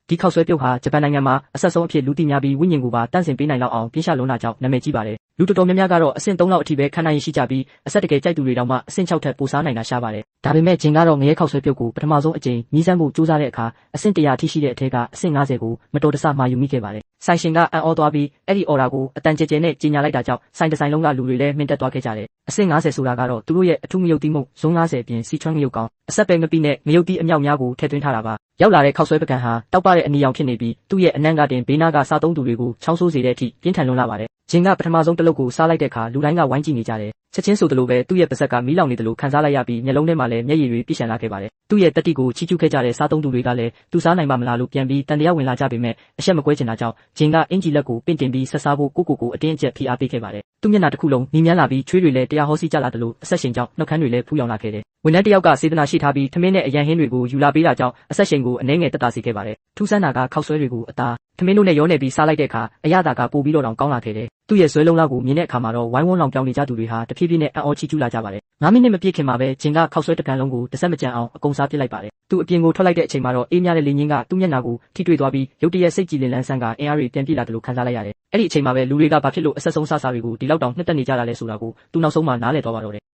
ဒီခောက်ဆွဲပြုတ်ဟာဂျပန်နိုင်ငံမှာအဆက်ဆုံးအဖြစ်လူသိများပြီးဝိညာဉ်ကိုပါတန့်စင်ပေးနိုင်လောက်အောင်ပြင်းရှာလွန်းတာကြောင့်နာမည်ကြီးပါတယ်လူတော်တော်များများကတော့အဆင့်3လောက်အထိပဲခံနိုင်ရရှိကြပြီးအဆက်တကယ်ကြိုက်သူတွေတောင်မှအဆင့်6ထက်ပိုစားနိုင်တာရှားပါတယ်ဒါပေမဲ့ဂျင်ကတော့ငရဲခောက်ဆွဲပြုတ်ကိုပထမဆုံးအကြိမ်မြည်စမ်းဖို့ကြိုးစားတဲ့အခါအဆင့်100အထိရှိတဲ့အထက်ကအဆင့်50ကိုမတော်တဆမှာယူမိခဲ့ပါတယ်ဆိုင်ရှင်ကအံ့ဩသွားပြီးအဲ့ဒီအော်ဒါကိုအတန်ကြဲကြဲနဲ့ကြီးညာလိုက်တာကြောင့်ဆိုင်ဒီဇိုင်းလုံးကလူတွေလည်းမြင့်တက်သွားခဲ့ကြတယ်အဆင့်50ဆိုတာကတော့သူတို့ရဲ့အထူးငရုတ်တိမှုဇွန်း50ပြင်စီချွမ်းငရုတ်ကောင်အဆက်ပဲငပိနဲ့ငရုတ်တိအမြောက်များကိုထည့်သွင်းထားတာပါရောက်လာတဲ့ခောက်ဆွဲပကံဟာတောက်ပတဲ့အနီရောင်ဖြစ်နေပြီးသူ့ရဲ့အနံ့ကတင်ဘေးနားကစားသုံးသူတွေကိုချောင်းဆိုးစေတဲ့အထိပြင်းထန်လွန်းလာပါတယ်ဂျင်ကပထမဆုံးတလုတ်ကိုစားလိုက်တဲ့အခါလူတိုင်းကဝိုင်းကြည့်နေကြတယ်ချက်ချင်းဆိုသလိုပဲသူ့ရဲ့ပါးစပ်ကမီးလောင်နေသလိုခံစားလိုက်ရပြီးမျက်လုံးထဲမှာလည်းမျက်ရည်တွေပြည့်ရှံလာခဲ့ပါတယ်သူ့ရဲ့တတိကိုချီးကျူးခဲ့ကြတဲ့စားသုံးသူတွေကလည်းသူစားနိုင်မှမလားလို့ပြန်ပြီးတန်တရားဝင်လာကြပေမဲ့အရှက်မကွဲချင်တာကြောင့်ဂျင်ကအင်ဂျီလက်ကိုပင့်တင်ပြီးဆက်စားဖို့ကိုအတင်းအကျပ်ဖိအားပေးခဲ့ပါတယ်သူ့မျက်နှာတစ်ခုလုံးနီးမြန်းလာပြီးချွေးတွေလည်းတရားဟောစီကြလာတယ်လို့အဆက်ရှင်ကြောင့်နှုတ်ခမ်းတွေလည်းဖူးယောင်လာခဲ့တယ်ဝန်ထမ်းတစ်ယောက်ကစေတနာရှိထားပြီးထမင်းနဲ့အရန်ဟင်းတွေကိုယူလာပေးတာကြောင့်အဆက်ရှင်ကိုအနှဲငယ်တက်တာစေခဲ့ပါတယ်ထူးဆန်းတာကခောက်ဆွဲတွေကိုအသားထမင်းတို့နဲ့ရောနေပြီးစားလိုက်တဲ့အခါအရသာကပိုပြီးတော့တောင်ကောင်းလာခဲ့တယ်သူ့ရဲ့ဇွဲလုံးလောက်ကိုမြင်တဲ့အခါမှာတော့ဝိုင်းဝန်းလောင်ပြောင်းနေကြသူတွေဟာတဖြည်းဖြည်းနဲ့အံ့ဩချီးကျူးလာကြပါတယ်9မိနစ်မပြည့်ခင်မှာပဲဂျင်ကခောက်ဆွဲတကန်လုံးကိုတစ်စက်မကြံအောင်အကုန်စားပစ်လိုက်ပါတယ်သူအပြင်ကိုထွက်လိုက်တဲ့အချိန်မှာတော့အေးမြတဲ့လေညင်းကသူ့မျက်နှာကိုထိတွေ့သွားပြီးရုတ်တရက်စိတ်ကြည်လင်လန်းဆန်းကအင်အားတွေပြန်ပြည့်လာတယ်လို့ခံစားလိုက်ရတယ်အဲ့ဒီအချိန်မှာပဲလူတွေကဘာဖြစ်လို့အဆက်ဆုံးစားတွေကိုဒီလောက်တောင်နှစ်သက်နေကြတာလဲဆိုတာကိုသူနောက်ဆုံးမှနားလည်သွားပါတော့တယ်